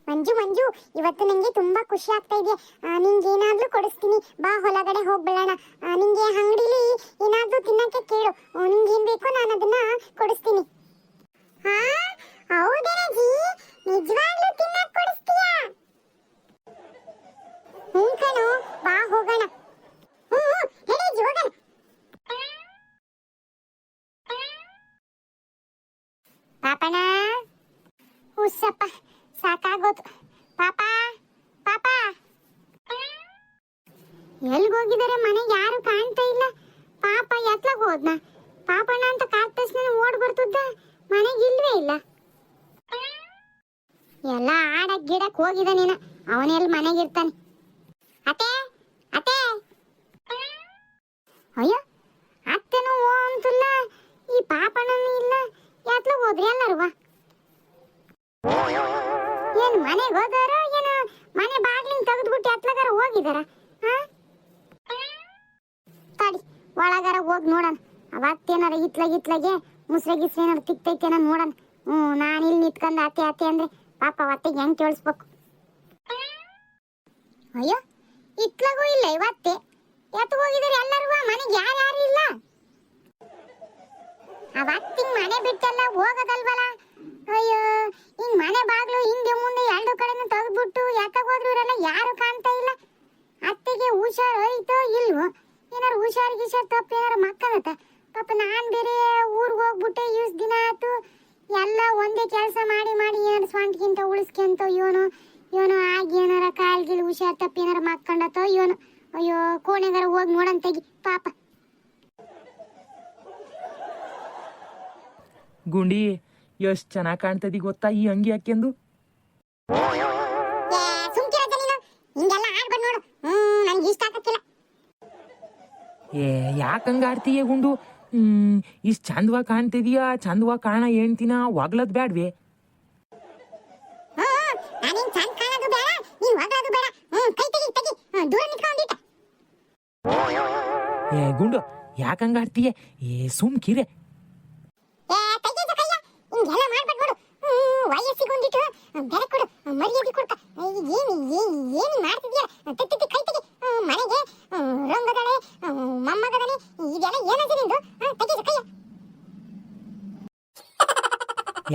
ಮಂಜು ಮಂಜು, ಇವತ್ತು ನಂಗೆ ತುಂಬಾ ಖುಷಿ ಆಗ್ತಾ ಇದೆ. ನಿಂಗೆ ಏನಾದ್ರೂ ಕೊಡಿಸ್ತೀನಿ, ಬಾ ಹೊಲಗಡೆ ಹೋಗ್ಬಿಡೋಣ. ನಿಂಗೆ ಅಂಗಡಿಲಿ ಏನಾದ್ರೂ ತಿನ್ನಕ್ಕೆ ಕೇಳು, ನಿಂಗೆ ಏನ್ ಬೇಕೋ ನಾನು ಅದನ್ನ ಕೊಡಿಸ್ತೀನಿ. ಹಾ ಹೌದೇನಜ್ಜಿ, ನಿಜವಾಗ್ಲೂ ತಿನ್ನಕ್ಕೆ ಕೊಡಿಸ್ತೀಯಾ? ಹ್ಞೂ ಕಣೋ, ಬಾ ಹೋಗೋಣ. ನಡಿ ಅಜ್ಜಿ, ಹೋಗೋಣ. ಪಾಪಣ್ಣ, ಹುಸ್ಸಪ್ಪ, ಸಾಕಾಗೋದು. ಪಾಪ ಪಾಪ ಎಲ್ಗೋಗಿದ್ದಾರೆ? ಮನೆಗೆ ಯಾರು ಕಾಣ್ತಾ ಇಲ್ಲ. ಪಾಪ ಎತ್ಲಾಗ ಹೋದ್ನ? ಪಾಪಣ್ಣ ಅಂತ ಕಾದ ತಕ್ಷಣ ಓಡ್ ಬರ್ತದ, ಮನೆಗೆ ಇಲ್ವೇ ಇಲ್ಲ. ಎಲ್ಲ ಆಡಕ್ ಗಿಡಕ್ ಹೋಗಿದ್ದಾನೇನ, ಅವನೆಲ್ಲಿ ಮನೆಗಿರ್ತಾನೆ. ಅತ್ತೆ ಅತ್ತೆ, ಅಯ್ಯೋ ಅತ್ತೆನೂ ಓ ಅಂತಿಲ್ಲ, ಈ ಪಾಪಣ್ಣನೂ ಇಲ್ಲ. ಎತ್ಲಾಗ ಹೋದ್ರಿ ಎಲ್ಲರೂ? ಏನ್ ಮನೆಗೆ ಹೋದಾರ ಏನು? ಮನೆ ಬಾಗ್ಲಿಂಗ್ ತೆಗೆದ್ಬಿಟ್ಟು ಎತ್ಲಗಾರ ಹೋಗಿದಾರ? ತಡಿ, ಒಳಗಾರ ಹೋಗಿ ನೋಡೋಣ. ಅವತ್ತೇನಾರ ಇತ್ಲಾಗೆ ಮುಸ್ರೆ ಗಿಸ್ರೆ ಏನಾರ ತಿಕ್ತೈತೇನ ನೋಡೋಣ. ನಾನು ಇಲ್ಲಿ ನಿಂತ್ಕೊಂಡು ಅತ್ತೆ ಅತ್ತೆ ಅಂದ್ರೆ ಪಾಪ ಅವತ್ತಿಗೆ ಹೆಂಗ್ ಕೇಳಿಸ್ಬೇಕು. ಅಯ್ಯೋ, ಇತ್ಲಾಗೂ ಇಲ್ಲ ಇವತ್ತೆ. ಎತ್ತು ಹೋಗಿದಾರೆ ಎಲ್ಲರೂ? ಮನೆಗೆ ಯಾರ್ಯಾರು ಇಲ್ಲ? ಅವತ್ತಿಂಗ್ ಮನೆ ಬಿಟ್ಟೆಲ್ಲ ಹೋಗೋದಲ್ವಲ್ಲ. ಅಯ್ಯೋ, ಹಿಂಗ್ ಮನೆ ಬಾಗ್ಲು ಹಿಂದೆ ಮುಂದೆ ಎರಡು ಕಡೆನೂ ತೆಗೆದ್ಬಿಟ್ಟು ಎತ್ತಗೋದ್ರು ಇರಲ್ಲ, ಯಾರು ಕಾಣ್ತಾ ಇಲ್ಲ. ಅತ್ತೆಗೆ ಹುಷಾರ್ ಹೋಯ್ತೋ ಇಲ್ವೋ? ಏನಾರು ಹುಷಾರ್ ಗಿಷಾರ್ ತಪ್ಪು ಏನಾರು ಮಕ್ಕಳತ್ತ? ಪಾಪ ನಾನ್ ಬೇರೆ ಊರ್ಗ್ ಹೋಗ್ಬಿಟ್ಟೆ ಇವ್ಸ್ ದಿನ ಆಯ್ತು. ಎಲ್ಲ ಒಂದೇ ಕೆಲಸ ಮಾಡಿ ಮಾಡಿ ಏನಾರು ಸ್ವಂಟ್ಗಿಂತ ಉಳಿಸ್ಕೊಂತ ಇವನು ಆಗಿ ಏನಾರ ಕಾಲ್ಗಿಲ್ ಹುಷಾರ್ ತಪ್ಪು ಏನಾರ ಮಕ್ಕಂಡತ್ತೋ ಇವನು. ಅಯ್ಯೋ, ಕೋಣೆಗಾರ ಹೋಗಿ ನೋಡನ್ ತೆಗಿ ಪಾಪ. ಗುಂಡಿ, ಎಷ್ಟು ಚೆನ್ನಾಗಿ ಕಾಣ್ತದಿ ಗೊತ್ತಾ ಈ ಅಂಗಿ ಹಾಕ್ಯಂದು? ಯಾಕಂಗ ಆಡ್ತೀಯ ಗುಂಡು? ಇಷ್ಟು ಚಂದವಾಗಿ ಕಾಣ್ತಿದೀಯಾ, ಚಂದವಾಗಿ ಕಾಣ ಹೇಳ್ತೀನ, ಒಗ್ಲದ್ ಬ್ಯಾಡ್ವೆ? ಗುಂಡು, ಯಾಕಂಗ ಆಡ್ತೀಯ? ಸುಮ್ ಕಿರೆ. ವಯಸ್ಸಿಗೊಂದಿಟ್ಟು ಬೆಲೆ ಕೊಡು, ಮರ್ಯಾದೆ ಕೊಡ್ಕ. ಏನು ಮಾಡ್ತಿದ್ಯಾ? ತತ್ತಿ ಕೈ ತೆಗಿ. ಮನೆಗೆ ರಂಗದಳೆ ಮೊಮ್ಮಗದನೆ ಇದೆಲ್ಲ ಏನಂತ ನಿಂದು? ತೆಗಿ ಕೈಯ.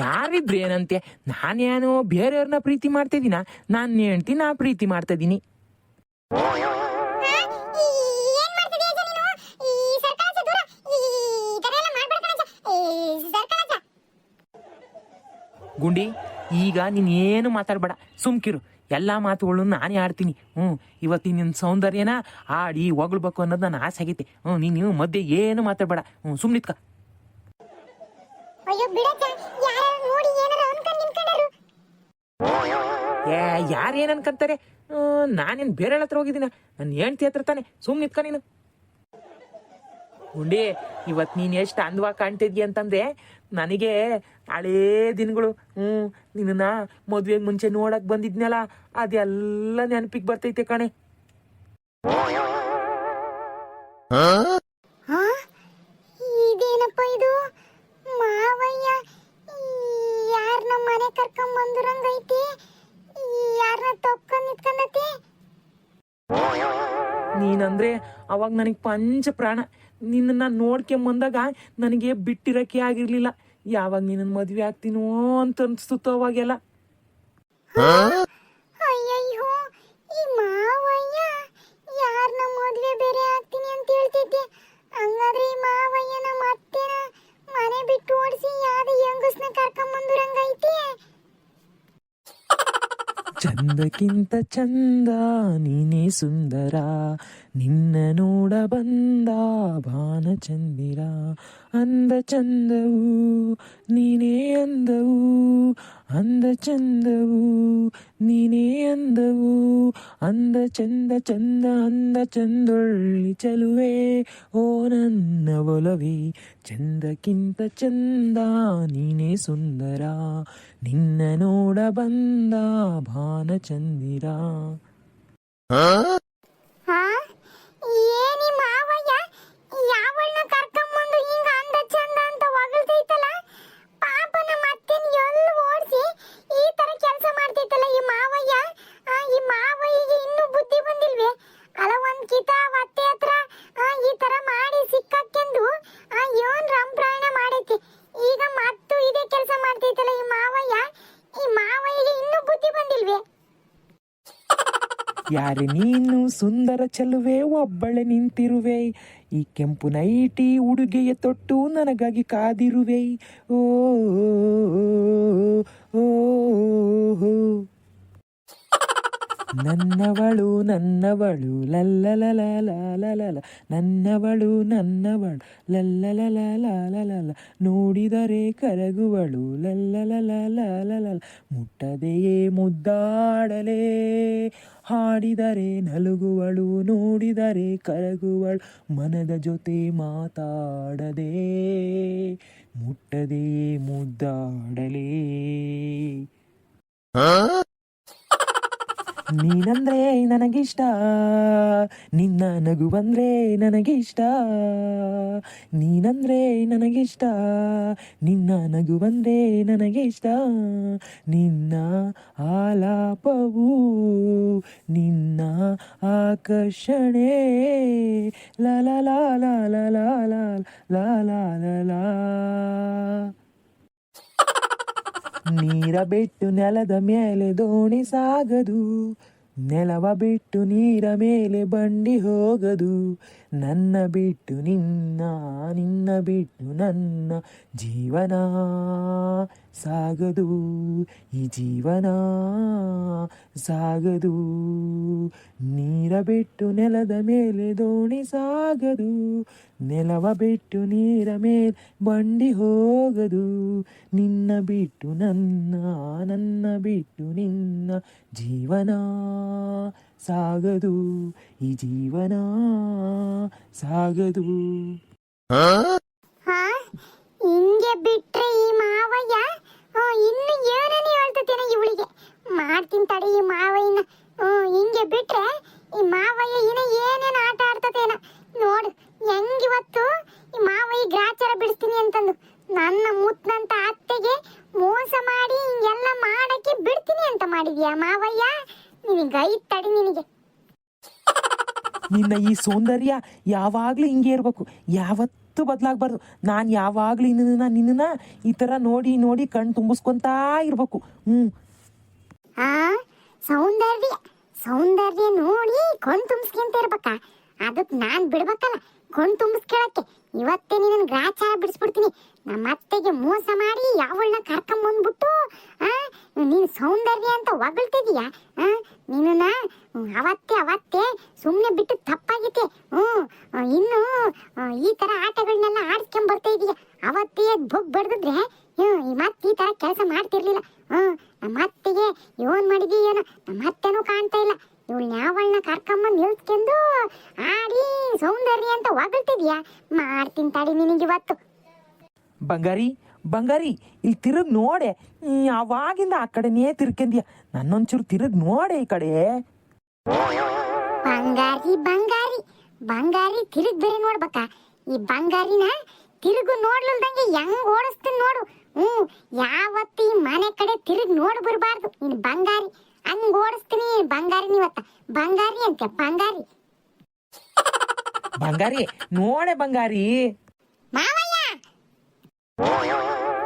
ಯಾರಿದ್ರೆ ಏನಂತೆ? ನಾನೇನು ಬೇರೆಯವ್ರನ್ನ ಪ್ರೀತಿ ಮಾಡ್ತಿದ್ದೀನ? ನಾನು ಹೇಳ್ತೀನಿ, ನಾ ಪ್ರೀತಿ ಮಾಡ್ತಿದ್ದೀನಿ. ಗುಂಡಿ, ಈಗ ನೀನ್ ಏನು ಮಾತಾಡ್ಬೇಡ, ಸುಮ್ಕಿರು. ಎಲ್ಲಾ ಮಾತುಗಳು ನಾನೇ ಆಡ್ತೀನಿ. ಇವತ್ತಿನ ನಿನ್ನ ಸೌಂದರ್ಯನ ಆಡಿ ಹೊಗಳ್ಬೇಕು ಅನ್ನೋದು ನನ್ನ ಆಸೆ ಆಗೈತೆ. ನೀನು ಮಧ್ಯೆ ಏನು ಮಾತಾಡ್ಬೇಡ, ಸುಮ್ನಿತ್ಕ. ಯಾರೇನ್ ಅನ್ಕಂತಾರೆ? ನಾನೇನ್ ಬೇರೆ ಹತ್ರ ಹೋಗಿದ್ದೀನ? ನನ್ನ ಹೆಂಡ್ತಿ ಹತ್ರ ತಾನೆ. ಸುಮ್ನಿತ್ಕ ನೀನು. ಗುಂಡಿ, ಇವತ್ತು ನೀನು ಎಷ್ಟು ಅಂದವಾಗಿ ಕಾಣ್ತಿದ್ಯ ಅಂತಂದ್ರೆ ನನಗೆ ಹಳೇ ದಿನಗಳು, ನಿನ್ನ ಮದುವೆಗೆ ಮುಂಚೆ ನೋಡಕ್ ಬಂದಿದ್ನಲ್ಲ, ಅದೆಲ್ಲ ನೆನಪಿಗೆ ಬರ್ತೈತೆ ಕಣೆ. ಇದೇನಪ್ಪ ಇದು? ಮಾವಯ್ಯ ಯಾರನ್ನ ಮನೆ ಕರ್ಕೊಂಡ್ ಬಂದಿರಂಗೈತಿ? ಯಾರನ್ನ ತಪ್ಕೊಂಡ್ ನಿಂತ್ಕೊಂಡತಿ? ನೀನಂದ್ರೆ ಅವಾಗ ನನಗೆ ಪಂಚ ಪ್ರಾಣ. ನಿನ್ನ ನೋಡ್ಕೊಂಬಂದಾಗ ನನಗೆ ಬಿಟ್ಟಿರಕ್ಕೆ ಆಗಿರ್ಲಿಲ್ಲ. ಯಾವಾಗ ನಿನ್ನ ಮದ್ವೆ ಆಗ್ತೀನೋ ಅಂತ ಅನ್ಸ್ತು ಅವಾಗೆಲ್ಲ. ಅಯ್ಯಯ್ಯೋ, ಈ ಮಾವಯ್ಯ ಯಾರನ್ನ ಮದ್ವೆ ಬೇರೆ ಆಗ್ತೀನಿ ಅಂತ ಹೇಳ್ತಿದ್ದೆ. ಹಂಗಾದ್ರೆ ಈ ಮಾವಯ್ಯನ ಮತ್ತೇನ ಮನೆ ಬಿಟ್ಟು ಓಡಿಸಿ ಯಾವ್ದು ಹೆಂಗಸ್ನ ಕರ್ಕೊಂಬಂದಿರಂಗೈತಿ? ಚಂದಕ್ಕಿಂತ ಚಂದ ನೀನೇ ಸುಂದರ, ನಿನ್ನ ನೋಡ ಬಂದ ಭಾನಚಂದಿರ. ಅಂದ ಚಂದವು ನೀನೇ ಅಂದವು, ಅಂದ ಚಂದವು ನೀನೇ ಅಂದವು. ಅಂದ ಚಂದ ಚಂದ ಅಂದ ಚಂದೊಳ್ಳಿ ಚಲುವೆ, ಓ ನನ್ನ ಒಲವೇ. ಚಂದಕ್ಕಿಂತ ಚಂದ ನೀನೇ ಸುಂದರ, ನಿನ್ನ ನೋಡ ಬಂದ ಭಾನಚಂದಿರ. ಏನಿ ಮಾವಯ್ಯ ಯಾವಳನ್ನ ಕರ್ಕೊಂಬಂದು ಹಿಂಗ ಅಂದ ಚಂದ ಅಂತ ಹೊಗಳ್ತೈತಲ್ಲ? ಪಾಪ ನಮ್ಮ ಅತ್ತೆನ ಎಲ್ಲಿ ಓಡಿಸಿ ಈ ತರ ಕೆಲಸ ಮಾಡ್ತೈತಲ್ಲ ಈ ಮಾವ. ಯಾರೆ ನೀನು ಸುಂದರ ಚೆಲುವೆ ಒಬ್ಬಳೆ ನಿಂತಿರುವೆ ಈ ಕೆಂಪು ನೈಟಿ ಉಡುಗೆಯ ತೊಟ್ಟು ನನಗಾಗಿ ಕಾದಿರುವೆ ಓ ಓ, ಓ, ನನ್ನವಳು ನನ್ನವಳು ಲಲ್ಲಲಲಲಲಲ ನನ್ನವಳು ನನ್ನವಳು ಲಲ್ಲಲಲಲಲಲ ನೋಡಿದರೆ ಕರಗುವಳು ಲಲ್ಲಲಲಲಲಲ ಮುಟ್ಟದೆಯೇ ಮುದ್ದಾಡಲೇ ಹಾಡಿದರೆ ನಲುಗುವಳು ನೋಡಿದರೆ ಕರಗುವಳು ಮನದ ಜೊತೆ ಮಾತಾಡದೆ ಮುಟ್ಟದೆಯೇ ಮುದ್ದಾಡಲೇ ನೀನಂದ್ರೆ ನನಗಿಷ್ಟ ನಿನ್ನ ನಗು ಬಂದ್ರೆ ನನಗಿಷ್ಟ ನೀನಂದ್ರೆ ನನಗಿಷ್ಟ ನಿನ್ನ ನಗು ಬಂದ್ರೆ ನನಗಿಷ್ಟ ನಿನ್ನ ಆಲಾಪವು ನಿನ್ನ ಆಕರ್ಷಣೆ ಲ ಲ ಲ ಲ ಲ ಲ ಲ ಲ ಲ ಲ ನೀರ ಬಿಟ್ಟು ನೆಲದ ಮೇಲೆ ದೋಣಿ ಸಾಗದು ನೆಲವ ಬಿಟ್ಟು ನೀರ ಮೇಲೆ ಬಂಡಿ ಹೋಗದು ನನ್ನ ಬಿಟ್ಟು ನಿನ್ನ ನಿನ್ನ ಬಿಟ್ಟು ನನ್ನ ಜೀವನ ಸಾಗದು ಈ ಜೀವನ ಸಾಗದು ನೀರ ಬಿಟ್ಟು ನೆಲದ ಮೇಲೆ ದೋಣಿ ಸಾಗದು ನೆಲವ ಬಿಟ್ಟು ನೀರ ಮೇಲೆ ಬಂಡಿ ಹೋಗದು ನಿನ್ನ ಬಿಟ್ಟು ನನ್ನ ನನ್ನ ಬಿಟ್ಟು ನಿನ್ನ ಜೀವನ ಸಾಗದು ಈ ಜೀವನ ಸಾಗದು. ಹಾ ಹಿಂಗೆ ಬಿಟ್ರೆ ಈ ಮಾವಯ್ಯ ಇನ್ನು ಏನೇನು ಹೇಳ್ತೇನೆ ಇವಳಿಗೆ ಮಾಡ್ತೀನಿ ತಡಿ ಈ ಮಾವಯ್ಯನ ಹಿಂಗೆ ಬಿಟ್ರೆ ಈ ಮಾವಯ್ಯ ಇನ್ನ ಏನೇನು ಆಟ ಆಡ್ತತೇನ ನೋಡು ಹೆಂಗಿವತ್ತು ಈ ಮಾವಯ್ಯ ಗ್ರಾಚಾರ ಬಿಡಿಸ್ತೀನಿ ಅಂತಂದು ನನ್ನ ಮುತ್ತಂತ ಅತ್ತೆಗೆ ಮೋಸ ಮಾಡಿ ಹಿಂಗೆಲ್ಲ ಮಾಡಕ್ಕೆ ಬಿಡ್ತೀನಿ ಅಂತ ಮಾಡಿದ್ಯಾ ಮಾವಯ್ಯ ನಿನಗೆ ಐತ್ ತಡಿ ನಿನಗೆ ನಿನ್ನ ಈ ಸೌಂದರ್ಯ ಯಾವಾಗ್ಲೂ ಹಿಂಗೆ ಇರ್ಬೇಕು ಯಾವತ್ತೂ ಬದಲಾಗಬಾರ್ದು ನಾನು ಯಾವಾಗ್ಲೂ ನಿನ್ನ ಈ ತರ ನೋಡಿ ನೋಡಿ ಕಣ್ ತುಂಬಿಸ್ಕೊಂತಾ ಇರ್ಬೇಕು ಆ ಸೌಂದರ್ಯ ಸೌಂದರ್ಯ ನೋಡಿ ಕೊಂಡ್ ತುಂಬಿಸ್ಕೊಂತ ಇರ್ಬೇಕ ಅದಕ್ಕೆ ನಾನ್ ಬಿಡ್ಬೇಕಲ್ಲ ಕೊಂಡ್ ತುಂಬಿಸ್ಕೊಳಕ್ಕೆ ಇವತ್ತೇ ನಿನ್ನ ಗ್ರಾಚಾರ ಬಿಡಿಸ್ಬಿಡ್ತೀನಿ ನಮ್ಮ ಅತ್ತೆಗೆ ಮೋಸ ಮಾಡಿ ಯಾವಳನ್ನ ಕರ್ಕೊಂಡ್ ಬಂದ್ಬಿಟ್ಟು ನೀನು ಸೌಂದರ್ಯ ಅಂತ ಹೊಗಳ್ತಿದೀಯಾ ನಿನ್ನ ಅವತ್ತೇ ಸುಮ್ಮನೆ ಬಿಟ್ಟು ತಪ್ಪಾಗಿತ್ತೆ ಇನ್ನು ಈ ತರ ಆಟಗಳನ್ನೆಲ್ಲ ಆಡ್ಸ್ಕೊಂಡ್ ಬರ್ತಾ ಇದೀಯ ಅವತ್ತೇ ಬೊಗ್ ಬಡ್ದಿದ್ರೆ ಮತ್ತೆ ಈ ತರ ಕೆಲಸ ಮಾಡ್ತಿರ್ಲಿಲ್ಲ ನಮ್ಮ ಅತ್ತೆಗೆ ಏನ್ ಮಾಡಿದಿ ಏನೋ ನಮ್ಮ ಅತ್ತೆನೂ ಕಾಣ್ತಾ ಇಲ್ಲ ಇವಳನ್ನ ಯಾವಳನ್ನ ಕರ್ಕೊಂಬಂದು ನಿಲ್ಸ್ಕೊಂಡು ಆಡಿ ಸೌಂದರ್ಯ ಅಂತ ಹೊಗಳ್ತಿದ್ಯಾ ಮಾಡ್ತೀನಿ ತಡಿ ನಿನಗೆ ಇವತ್ತು ಬಂಗಾರಿ ಬಂಗಾರಿ ಇಲ್ಲಿ ತಿರುಗ್ ನೋಡೆ ಅವಾಗಿಂದ ಆ ಕಡೆನೇ ತಿರ್ಕಂದ್ಯ ನನ್ನೊಂಚೂರು ತಿರುಗ್ ನೋಡೆ ಈ ಕಡೆ ಬಂಗಾರಿ ಬಂಗಾರಿ ಬಂಗಾರಿ ತಿರುಗ್ ಬೇರೆ ನೋಡ್ಬೇಕಾ ಈ ಬಂಗಾರಿನ ತಿರುಗು ನೋಡ್ಲಲ್ದಂಗೆ ಹೆಂಗ್ ಓಡಿಸ್ತೀನಿ ನೋಡು ಯಾವತ್ತು ಈ ಮನೆ ಕಡೆ ತಿರುಗ್ ನೋಡ್ ಬರ್ಬಾರ್ದು ನೀನು ಬಂಗಾರಿ ಹಂಗ್ ಓಡಿಸ್ತೀನಿ ಬಂಗಾರಿ ನೀವತ್ತ ಬಂಗಾರಿ ಅಂತೆ ಬಂಗಾರಿ ಬಂಗಾರಿ ನೋಡೆ ಬಂಗಾರಿ ಮಾವಯ್ಯ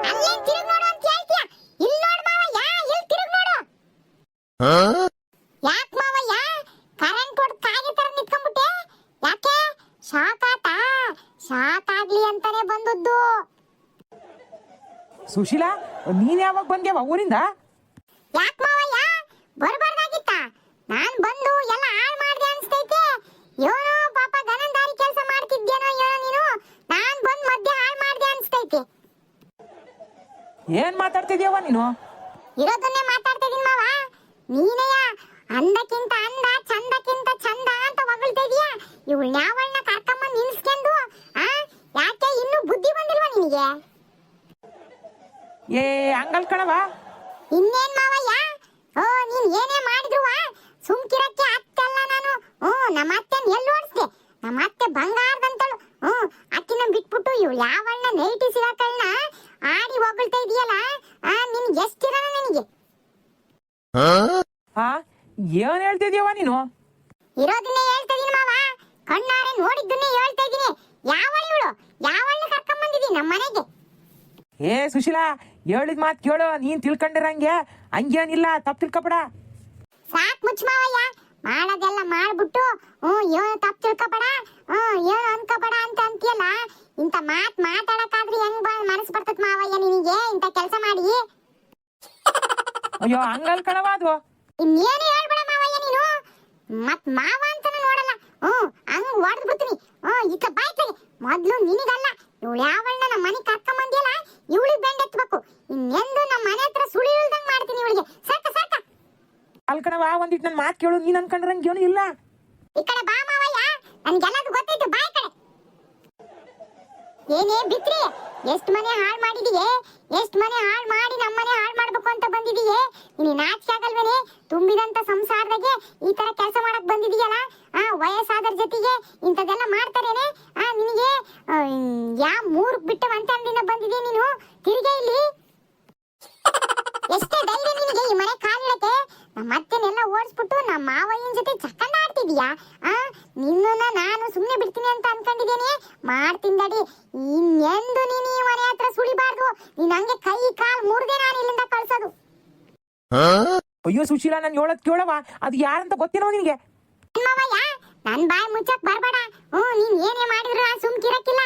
ಅಲ್ಲೇ ತಿರುಗ್ ನೋಡು ಅಂತ ಹೇಳ್ತೀಯ ಇಲ್ಲಿ ನೋಡು ಮಾವಯ್ಯ ಇಲ್ಲಿ ತಿರುಗ್ ನೋಡು ಯಾಕೆ ಮಾವಯ್ಯ ಕರೆಂಟ್ ಹೊಡೆದು ಕಾಗೆ ತರ ನಿಂತ್ಕೊಂಡ್ಬಿಟ್ಟೆ ಯಾಕೆ ಶಾಕ್ ಆತಾ ಶಾಕ್ ಆಗ್ಲಿ ಅಂತಾನೆ ಬಂದದ್ದು ಸುಶೀಲಾ ನೀನ್ ಯಾವಾಗ ಬಂದ್ಯಾವ ಊರಿಂದ ಯಾಕೆ ಮಾವಯ್ಯ ಬರಬಾರ್ದಾಗಿತ್ತ ನಾನ್ ಬಂದು ಎಲ್ಲ ಹಾಳು ಮಾಡ್ದೆ ಅನ್ಸ್ತೈತೆ ಏನೋ ಪಾಪ ಗನಂದಾರಿ ಕೆಲಸ ಮಾಡ್ತಿದ್ದೇನೋ ಏನೋ ನೀನು ನಾನ್ ಬಂದು ಮಧ್ಯೆ ಹಾಳು ಮಾಡ್ದೆ ಅನ್ಸ್ತೈತೆ ಏನ್ ಮಾತಾಡ್ತಿದ್ಯವ ನೀನು ಇರೋದನ್ನೇ ಮಾತಾಡ್ತಾ ಇದೀನಿ ಮಾವ ನೀನೆಯ ಅಂದಕ್ಕಿಂತ ಅಂದ ಚಂದಕ್ಕಿಂತ ಚಂದ ಅಂತ ಹೊಗಳ್ತಾ ಇದೀಯಾ ಇವಳನ್ನ ಯಾವಳನ್ನ ಕರ್ಕೊಂಬಂದು ನಿಲ್ಸ್ಕೊಂಡು ಯಾಕೆ ಇನ್ನೂ ಬುದ್ಧಿ ಬಂದಿಲ್ವಾ ನಿನಗೆ ಏ ಹಂಗಲ್ ಕಣವ ಇನ್ನೇನ್ ಮಾವಯ್ಯ ನೀನ್ ಏನೇ ಮಾಡಿದ್ರುವ ಸುಮ್ಕಿರಕ್ಕೆ ಅತ್ತೆಲ್ಲ ನಾನು ನಮ್ಮ ಅತ್ತೆನ ಎಲ್ಲಿ ಓಡಿಸ್ದೆ ನಮ್ಮ ಅತ್ತೆ ಬಂಗಾರದಂತಳು ಅಕ್ಕಿನ ಬಿಟ್ಬಿಟ್ಟು ಇವಳು ಯಾವಳನ್ನ ನೈಟಿ ಸಿಗಾಕಳ್ನ ಆಡಿ ಹೊಗಳ್ತಾ ಇದೀಯಲ್ಲ ನಿನ್ಗೆ ಎಷ್ಟಿರೋಣ ನನಗೆ ಏನ್ ಹೇಳ್ತಿದ್ಯವ ನೀನು ಇರೋದನ್ನೇ ಹೇಳ್ತಾ ಇದೀನಿ ಮಾವ ಕಣ್ಣಾರೆ ನೋಡಿದ್ದನ್ನೇ ಹೇಳ್ತಾ ಇದೀನಿ ಯಾವಳನ್ನ ಕರ್ಕೊಂಡ್ ಬಂದಿದ್ದೀನಿ ನಮ್ಮ ಮನೆಗೆ ಏ ಸುಶೀಲಾ ಹೇಳಿದ ಮಾತು ಕೇಳು ನೀನ್ ತಿಳ್ಕೊಂಡಿರಂಗೆ ಹಂಗೇನಿಲ್ಲ ತಪ್ಪು ತಿಳ್ಕೊಬೇಡ ಸಾಕ್ ಮುಚ್ಚ ಮಾವಯ್ಯ ಮಾಡೋದೆಲ್ಲ ಮಾಡ್ಬಿಟ್ಟು ಏನು ತಪ್ಪು ತಿಳ್ಕೊಬೇಡ ಏನು ಅನ್ಕೋಬೇಡ ಅಂತ ಅಂತೀಯಲ್ಲ. ಇಂಥ ಮಾತಾಡಕ್ಕಾದ್ರೂ ಹೆಂಗ್ ಮನಸ್ಸು ಬರ್ತದ ಮಾವಯ್ಯ ನಿನಗೆ ಇಂಥ ಕೆಲಸ ಮಾಡಿ? ಅಯ್ಯೋ ಹಂಗಲ್ ಕಣವ ಅದು. ಇನ್ನೇನು ಹೇಳ್ಬೇಡ ಮಾವಯ್ಯ ನೀನು. ಮತ್ ಮಾವ ಅಂತಾನು ನೋಡಲ್ಲ. ಹಂಗ್ ಹೊಡೆದ್ ಬಿಡ್ತೀನಿ. ಇತ್ತ ಬಾಯ್ತಾಗೆ ಮೊದ್ಲು ನಿನಗಲ್ಲ, ಇವಳು ಯಾವಳನ್ನ ನಮ್ಮ ಮನೆ ಕರ್ಕೊಂಬಂದಿಯಲ್ಲ, ಇವಳಿಗೆ ಬೆಂಡೆತ್ಬೇಕು. ಇನ್ನೆಂದು ನಮ್ಮ ಮನೆ ಹತ್ರ ಸುಳಿ ಇಳ್ದಂಗ್ ಮಾಡ್ತೀನಿ ಇವಳಿಗೆ. ಸಾಕ ಸಾಕ ಅಲ್ ಕಣವ, ಒಂದಿಟ್ಟು ನನ್ನ ಮಾತು ಕೇಳು. ನೀನ್ ಅನ್ಕೊಂಡ್ರಂಗೆ ಏನು ಇಲ್ಲ. ಈ ಕಡೆ ಬಾ ಮಾವಯ್ಯ, ನನ್ಗೆಲ್ಲದು ಗೊತ್ತೈತೆ. ಬಾಯ್ ಕಡೆ ಏನೇ ಬಿತ್ರಿ, ಎಷ್ಟ್ ಮನೆ ಹಾಳು ಮಾಡಿದೀಯೇ, ಎಷ್ಟ್ ಮನೆ ಹಾಳು ಮಾಡಿ ನಮ್ಮನೆ ಹಾಳು ಮಾಡ್ಬೇಕು ಅಂತ ಬಂದಿದೀಯೇ. ನೀನು ನಾಚಿಕೆ ಆಗಲ್ವೇನೆ? ತುಂಬಿದಂತ ಸಂಸಾರದಾಗೆ ಈ ತರ ಕೆಲಸ ಮಾಡಕ್ ಬಂದಿದೀಯಲ್ಲ. ವಯಸ್ಸಾದರ ಜೊತೆಗೆ ಇಂಥದೆಲ್ಲ ಮಾಡ್ತಾರೇನೆ? ನಿನಗೆ ಮೂರ್ಕ್ ಬಿಟ್ಟ ಮಂತಂದಿಂದ ಬಂದಿದೀಯ ನೀನು. ತಿರುಗೇ ಇಲ್ಲಿ. ಎಷ್ಟೇ ಧೈರ್ಯ ನಿನಗೆ ಈ ಮನೆ ಕಾಲಿಡಕ್ಕೆ? ನಮ್ಮ ಅತ್ತೆನೆಲ್ಲ ಓಡಿಸ್ಬಿಟ್ಟು ನಮ್ಮ ಮಾವಯ್ಯನ ಜೊತೆ ಚಕ್ಕಂಡ ಆಡ್ತಿದೀಯಾ? ನಿನ್ನನ್ನ ನಾನು ಸುಮ್ಮನೆ ಬಿಡ್ತೀನಿ ಅಂತ ಅನ್ಕೊಂಡಿದ್ದೇನೆ. ಮಾಡ್ತೀನಿ ದಡಿ. ಇನ್ನೆಂದು ನೀನು ಈ ಮನೆ ಹತ್ರ ಸುಳಿಬಾರ್ದು. ನೀನ್ ಹಂಗೆ ಕೈ ಕಾಲ್ ಮುರಿದೆ ನಾನು ಇಲ್ಲಿಂದ ಕಳ್ಸೋದು. ಅಯ್ಯೋ ಸುಶೀಲಾ, ನಾನು ಹೇಳೋದ್ ಕೇಳವ, ಅದು ಯಾರಂತ ಗೊತ್ತಿರೋ ನಿನ್ಗೆ? ಮಾವಯ್ಯ, ನನ್ ಬಾಯಿ ಮುಚ್ಚಕ್ ಬರ್ಬೇಡ. ನೀನ್ ಏನೇ ಮಾಡಿದ್ರು ನಾನು ಸುಮ್ಕಿರಕ್ಕಿಲ್ಲ.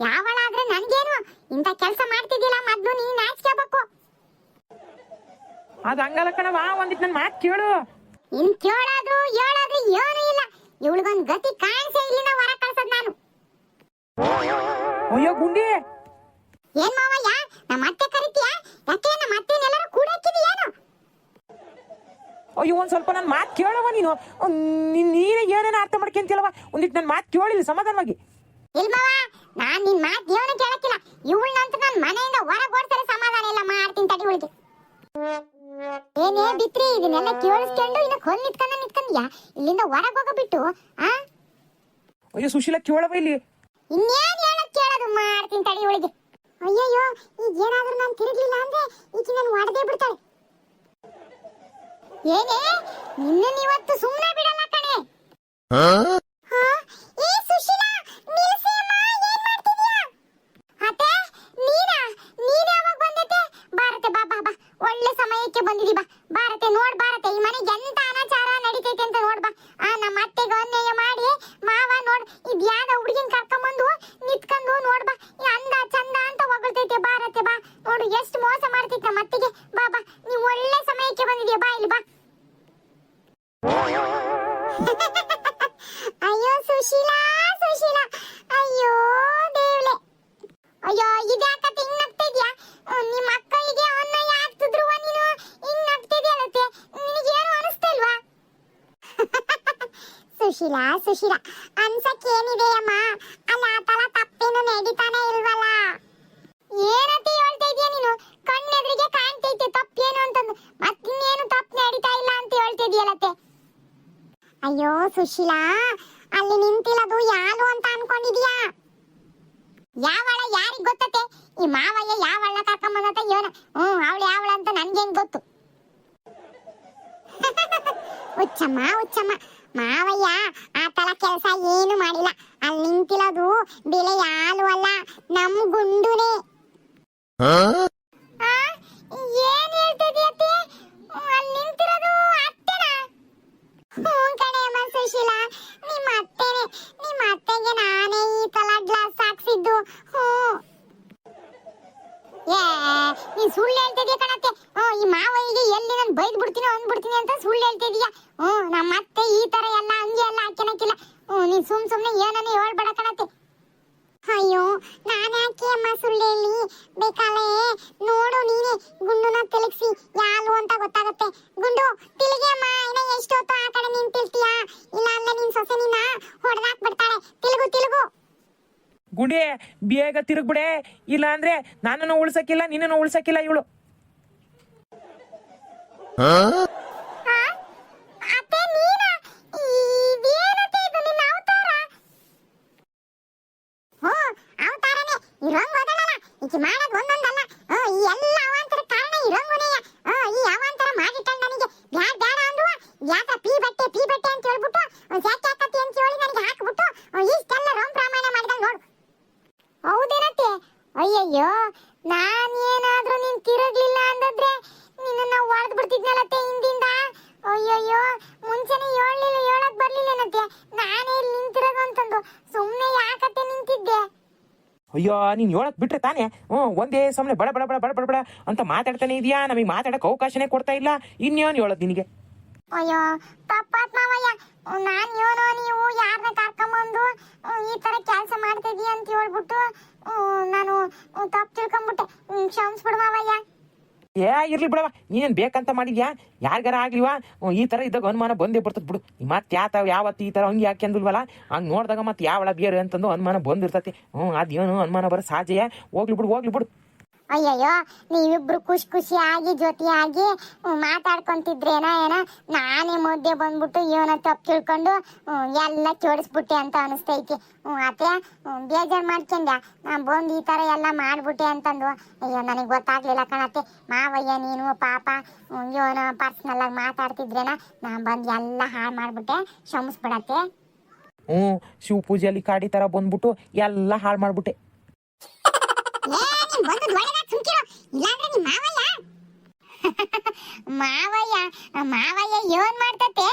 ಯಾವಳಾದ್ರೆ ನನ್ಗೇನು? ಇಂಥ ಕೆಲಸ ಮಾಡ್ತಿದ್ದಿಲ್ಲ, ಮೊದ್ಲು ನೀನ್ ನಾಚ್ಕೋಬೇಕು. ಅದು ಹಂಗಲ್ಲ ಕಣವ, ಒಂದಿಟ್ಟು ನನ್ನ ಮಾತು ಕೇಳು. ಇನ್ ಕೇಳೋದು ಹೇಳೋದು ಏನೂ ಇಲ್ಲ. ಇವಳಿಗೊಂದ್ ಗತಿ ಕಾಣಿಸೇ ಇಲ್ಲಿಂದ ಹೊರ ಕಳ್ಸದ್ ನಾನು. ಅಯ್ಯೋ ಗುಂಡಿ, ಏನ್ ಮಾವಯ್ಯ, ನಮ್ಮ ಅತ್ತೆ ಕರಿತೀಯಾ? ಯಾಕೆ ನಮ್ಮ ಅತ್ತೆನೆಲ್ಲರೂ ಕೂಡ ಹಾಕಿದೀಯೇನು? ಅಯ್ಯೋ ಒಂದ್ ಸ್ವಲ್ಪ ನನ್ನ ಮಾತು ಕೇಳವ ನೀನು. ನೀನೇ ಏನೇನು ಅರ್ಥ ಮಾಡ್ಕೊಂತಿಲ್ವ? ಒಂದಿಟ್ಟು ನನ್ನ ಮಾತು ಕೇಳಿಲ್ಲ ಸಮಾಧಾನವಾಗಿ. ಇಲ್ಮವ, ನಾನ್ ನಿನ್ ಮಾತು ಏನು ಕೇಳಕ್ಕಿಲ್ಲ. ಇವಳನ್ನಂತ ನನ್ ಮನೆಯಿಂದ ಹೊರಗೆ ಓಡ್ತಾರೆ. ಸಮಾಧಾನ ಇಲ್ಲ, ಮಾಡ್ತೀನಿ ತಡಿ ಇವಳಿಗೆ. ಏನೇ ಬಿತ್ರಿ, ಇದನ್ನೆಲ್ಲ ಕೇಳಿಸ್ಕೊಂಡು ಇನ್ನು ಕೊಲ್ ನಿತ್ಕೊಂಡ್ಯಾ? ಇಲ್ಲಿಂದ ಹೊರಗೆ ಹೋಗಬಿಟ್ಟು ಅಯ್ಯೋ ಸುಶೀಲಾ, ಕೇಳವ ಇಲ್ಲಿ. ಇನ್ನೇನ್ ಕೇಳೋದು, ಮಾಡ್ತೀನಿ ತಡಿ ಇವಳಿಗೆ. ಅಯ್ಯಯ್ಯೋ, ಈಗ ಏನಾದ್ರೂ ನಾನು ತಿರುಗ್ಲಿಲ್ಲ ಅಂದ್ರೆ ಈಕೆ ನಾನು ಹೊಡೆದೇ ಬಿಡ್ತಾಳೆ. ಏನೇ, ನಿನ್ನ ಇವತ್ತು ಸುಮ್ಮನೆ ಬಿಡಲ್ಲ ಕಣೆ. ಏ ಸುಶೀಲಾ, ನಿಲ್ಸಿ ಅಮ್ಮ, ಏನ್ ಮಾಡ್ತಿದ್ಯಾ? ಅತ್ತೆ, ನೀನ್ ಯಾವಾಗ ಬಂದತೆ? ಭಾರತೆ ಬಾ ಬಾ ಬಾ, ಒಳ್ಳೆ ಸಮಯಕ್ಕೆ ಬಂದಿದಿ ಬಾ. ಭಾರತೆ ನೋಡ್, ಭಾರತೆ ಈ ಮನೆಗೆ ಎಂತ ಅನಾಚಾರ ನಡೀತೈತೆ ಅಂತ ನೋಡ್ ಬಾ. ನಮ್ಮ ಅತ್ತೆಗೆ ಅನ್ಯಾಯ ಮಾಡಿ ಮಾವ ನೋಡ್ ಇದ್ಯಾದ ಹುಡುಗಿನ ಕರ್ಕೊಂಬಂದು ನಿತ್ಕೊಂಡು ನೋಡ್ ಬಾ, ಅಂದ ಚಂದ ಅಂತ ಹೊಗಳ್ತೈತೆ. ಭಾರತೆ ಬಾ, ನೋಡು ಎಷ್ಟು ಮೋಸ ಮಾಡ್ತೈತೆ ನಮ್ಮ ಅತ್ತೆಗೆ. ಬಾ ಬಾ, ನೀವ್ ಒಳ್ಳೆ ಸಮಯಕ್ಕೆ ಬಂದಿದ್ಯಾ, ಬಾ ಇಲ್ಲಿ ಬಾ. ಅಯ್ಯೋ ಸುಶೀಲಾ, ಸುಶೀಲಾ, ಅಯ್ಯೋ ದೇವ್ಲೆ. ಅಯ್ಯೋ, ಇದ್ಯಾಕತ್ತೆ ಹಿಂಗ್ ನಗ್ತಿದ್ಯಾ? ನಿಮ್ಮ ಅಕ್ಕನಿಗೆ ಅನ್ಯಾಯ ಆಗ್ತಿದ್ರು ನೀನು ಹಿಂಗ್ ನಗ್ತಿದ್ಯಲ್ಲತ್ತೆ, ನಿನಗೇನು ಅನಿಸ್ತಿಲ್ವಾ? ಸುಶೀಲಾ, ಸುಶೀಲಾ, ಅನ್ಸಕ್ಕೇನಿದೆ ಅಮ್ಮ? ಅಲ್ಲ, ಆ ತರ ತಪ್ಪೇನು ನಡೀತಾನೆ ಇಲ್ವಲ್ಲ? ಏನಂತ ಹೇಳ್ತಾ ಇದೀಯ ನೀನು? ಕಣ್ಣೆದ್ರಿಗೆ ಕಾಣ್ತೈತೆ ತಪ್ಪೇನು ಅಂತಂದು, ಮತ್ತಿನ್ನೇನು ತಪ್ಪು ನಡೀತಾ ಇಲ್ಲ ಅಂತ ಹೇಳ್ತಾ ಇದೀಯಲ್ಲತ್ತೆ. ಅಯ್ಯೋ ಸುಶೀಲಾ, ಅಲ್ಲಿ ನಿಂತಿರೋದು ಯಾರು ಅಂತ ಅನ್ಕೊಂಡಿದ್ಯಾ? ಯಾವಳ ಯಾರಿಗ್ ಗೊತ್ತತೆ? ಈ ಮಾವಯ್ಯ ಯಾವಳ ಕರ್ಕೊಂಬಂದತ ಏನು? ಅವಳು ಯಾವಳ ಅಂತ ನನ್ಗೇನ್ ಗೊತ್ತು? ಹುಚ್ಚಮ್ಮ, ಹುಚ್ಚಮ್ಮ, ಮಾವಯ್ಯ ಆ ತರ ಕೆಲಸ ಏನು ಮಾಡಿಲ್ಲ. ಅಲ್ಲಿ ನಿಂತಿರೋದು ಬೆಲೆ ಯಾರು ಅಲ್ಲ, ನಮ್ ಗುಂಡುನೇ. ಏನ್ ಹೇಳ್ತಿದ್ಯತ್ತೆ? ಅಲ್ಲಿ ನಿಂತಿರೋದು ಅತ್ತೆನಾ? ಕಣೆ ಅಮ್ಮ ಸುಶೀಲಾ, ನಿಮ್ಮ ಅತ್ತೆನೆ. ನಿಮ್ಮ ಅತ್ತೆಗೆ ನಾನೇ ಈ ತರ ಗ್ಲಾಸ್ ಹಾಕ್ಸಿದ್ದು. ನೀನ್ ಸುಳ್ಳು ಹೇಳ್ತಿದ್ಯಾ ಕಣತ್ತೆ. ಈ ಮಾವಯ್ಯಗೆ ಎಲ್ಲಿ ನಾನು ಬೈದ್ ಬಿಡ್ತೀನಿ ಅಂದ್ಬಿಡ್ತೀನಿ ಅಂತ ಸುಳ್ಳು ಹೇಳ್ತಿದ್ಯಾ? ನಮ್ಮ ಅತ್ತೆ ಈ ತರ ಎಲ್ಲ ಹಂಗೆ ಎಲ್ಲ ಹಾಕ್ಯನಕ್ಕಿಲ್ಲ. ನೀನ್ ಸುಮ್ನೆ ಏನನ್ನ ಹೇಳ್ಬೇಡ ಕಣತ್ತೆ. ಅಯ್ಯೋ, ನಾನು ಯಾಕೆ ಅಮ್ಮ ಸುಳ್ಳು ಹೇಳಿ? ಬೇಕಾಲೆ ನೋಡು ನೀನೆ ಗುಂಡುನ ತಿಲಗಿಸಿ ಯಾರು ಅಂತ ಗೊತ್ತಾಗತ್ತೆ. ಗುಂಡು ತಿರುಗಿ ಅಮ್ಮ, ಇನ್ನ ಎಷ್ಟೊತ್ತು ಆ ಕಡೆ ನಿಂತಿರ್ತೀಯಾ? ಇಲ್ಲ ಅಂದ್ರೆ ನಿನ್ ಸೊಸೆ ನಿನ್ನ ಹೊಡೆದಾಕ್ ಬಿಡ್ತಾಳೆ. ತಿರುಗು ತಿರುಗು. ಗುಂಡಿ, ಬೇಗ ತಿರುಗ್ಬಿಡೆ, ಇಲ್ಲ ಅಂದ್ರೆ ನನ್ನನ್ನು ಉಳ್ಸಕ್ಕಿಲ್ಲ, ನಿನ್ನನ್ನು ಉಳ್ಸಕ್ಕಿಲ್ಲ ಇವಳು. ಅತ್ತೆ ನೀನಾ? ಇದೇನತ್ತೆ ಇದು ನಿನ್ನ ಅವತಾರ? ಅವತಾರನೇ ಇರಂಗ್ ಓದಲ್ಲ. ಈಕೆ ಮಾಡೋದು ಒಂದೊಂದಲ್ಲ. ಈ ಎಲ್ಲ ಅವಾಂತರ ಕಾರಣ ಇರಂಗುನೆಯ. ಈ ಅವಾಂತರ ಮಾಡಿಟ್ಟ ನನಗೆ ಬ್ಯಾಡ ಬ್ಯಾಡ ಅಂದ್ರು ಯಾಕ ಪಿ ಬಟ್ಟೆ ಅಂತ ಹೇಳ್ಬಿಟ್ಟು ಯಾಕೆ ಹಾಕತಿ ಅಂತ ಹೇಳಿ ನನಗೆ ಹಾಕ್ಬಿಟ್ಟು ಇಷ್ಟೆಲ್ಲ ರಾಮಾಯಣ ಮಾಡಿದಾಗ ನೋಡು. ಹೌದೇನತ್ತೆ? ಅಯ್ಯಯ್ಯೋ, ನಾನೇನಾದ್ರೂ ನೀನ್ ತಿರುಗ್ಲಿಲ್ಲ ಅಂದಿದ್ರೆ ನಿನ್ನ ಹೊಡೆದ್ ಬಿಡ್ತಿದ್ನಲ್ಲತ್ತೆ ಹಿಂದಿಂದ. ಅಯ್ಯಯ್ಯೋ, ಮುಂಚೆನೆ ಅಯ್ಯೋ ನೀನ್ ಹೇಳಕ್ ಬಿಟ್ರೆ ತಾನೇ ಒಂದೇ ಸಮನೆ ಬಡ ಬಡ ಬಡ ಬಡ ಬಡ ಬಡ ಅಂತ ಮಾತಾಡ್ತಾನೆ ಇದೆಯಾ, ನಮಗೆ ಮಾತಾಡಕ್ ಅವಕಾಶನೇ ಕೊಡ್ತಾ ಇಲ್ಲ. ಇನ್ಯಾನ್ ಹೇಳೋದ್ ನಿನಗೆ? ಅಯ್ಯೋ ತಪ್ಪಾತ್ ಮಾವಯ್ಯ, ನಾನ್ ಏನೋ ನೀವು ಯಾರನ್ನ ಕರ್ಕೊಂಬಂದು ಈ ತರ ಕೆಲಸ ಮಾಡ್ತಿದೀಯ ಅಂತ ಹೇಳ್ಬಿಟ್ಟು ನಾನು ತಪ್ಪು ತಿಳ್ಕೊಂಡ್ಬಿಟ್ಟೆ. ಕ್ಷಮಿಸ್ಬಿಡು ಮಾವಯ್ಯ. ಇರ್ಲಿ ಬಿಡವ, ನೀನೇನ್ ಬೇಕಂತ ಮಾಡಿದ್ಯಾ? ಯಾರಿಗಾರ ಆಗ್ಲಿವಾ ಈ ತರ ಇದ್ದಾಗ ಅನುಮಾನ ಬಂದೇ ಬರ್ತದ ಬಿಡು. ಮತ್ತೆ ಯಾವತ್ತು ಈ ತರ ಹಂಗೆ ಯಾಕೆ ಅಂದಿಲ್ವಲ್ಲ, ಹಂಗ್ ನೋಡಿದಾಗ ಮತ್ತೆ ಯಾವಳ ಬೇರೆ ಅಂತಂದು ಅನುಮಾನ ಬಂದಿರ್ತತಿ. ಅದೇನು ಅನುಮಾನ ಬರೋ ಸಹಜ. ಹೋಗ್ಲಿ ಬಿಡು. ಅಯ್ಯಯ್ಯೋ, ನೀವಿಬ್ರು ಖುಷಿಯಾಗಿ ಜೊತೆಯಾಗಿ ಮಾತಾಡ್ಕೊಂತಿದ್ರೇನ ಏನ, ನಾನೇ ಮಧ್ಯೆ ಬಂದ್ಬಿಟ್ಟು ಇವನ ತಪ್ಪು ತಿಳ್ಕೊಂಡು ಎಲ್ಲ ಕೆಡಿಸ್ಬಿಟ್ಟೆ ಅಂತ ಅನಿಸ್ತೈತಿ. ಅತ್ತೆ ಬೇಜಾರು ಮಾಡ್ಕೊಂಡ್ಯ, ನಾನು ಬಂದು ಈ ಥರ ಎಲ್ಲ ಮಾಡ್ಬಿಟ್ಟೆ ಅಂತಂದು. ಅಯ್ಯೋ ನನಗೆ ಗೊತ್ತಾಗ್ಲಿಲ್ಲ ಕಣತ್ತೆ ಮಾವಯ್ಯ, ನೀನು ಪಾಪ ಇವನ ಪರ್ಸ್ನಲ್ ಆಗಿ ಮಾತಾಡ್ತಿದ್ರೇನ, ನಾನು ಬಂದು ಎಲ್ಲ ಹಾಳು ಮಾಡ್ಬಿಟ್ಟೆ, ಕ್ಷಮಿಸ್ಬಿಡತ್ತೆ. ಶಿವ ಪೂಜೆಯಲ್ಲಿ ಕಾಡಿ ತರ ಬಂದ್ಬಿಟ್ಟು ಎಲ್ಲ ಹಾಳು ಮಾಡ್ಬಿಟ್ಟೆ. ಮಾವಯ್ಯ ಮಾವಯ್ಯ ಏನ್ ಮಾಡ್ತತೆ?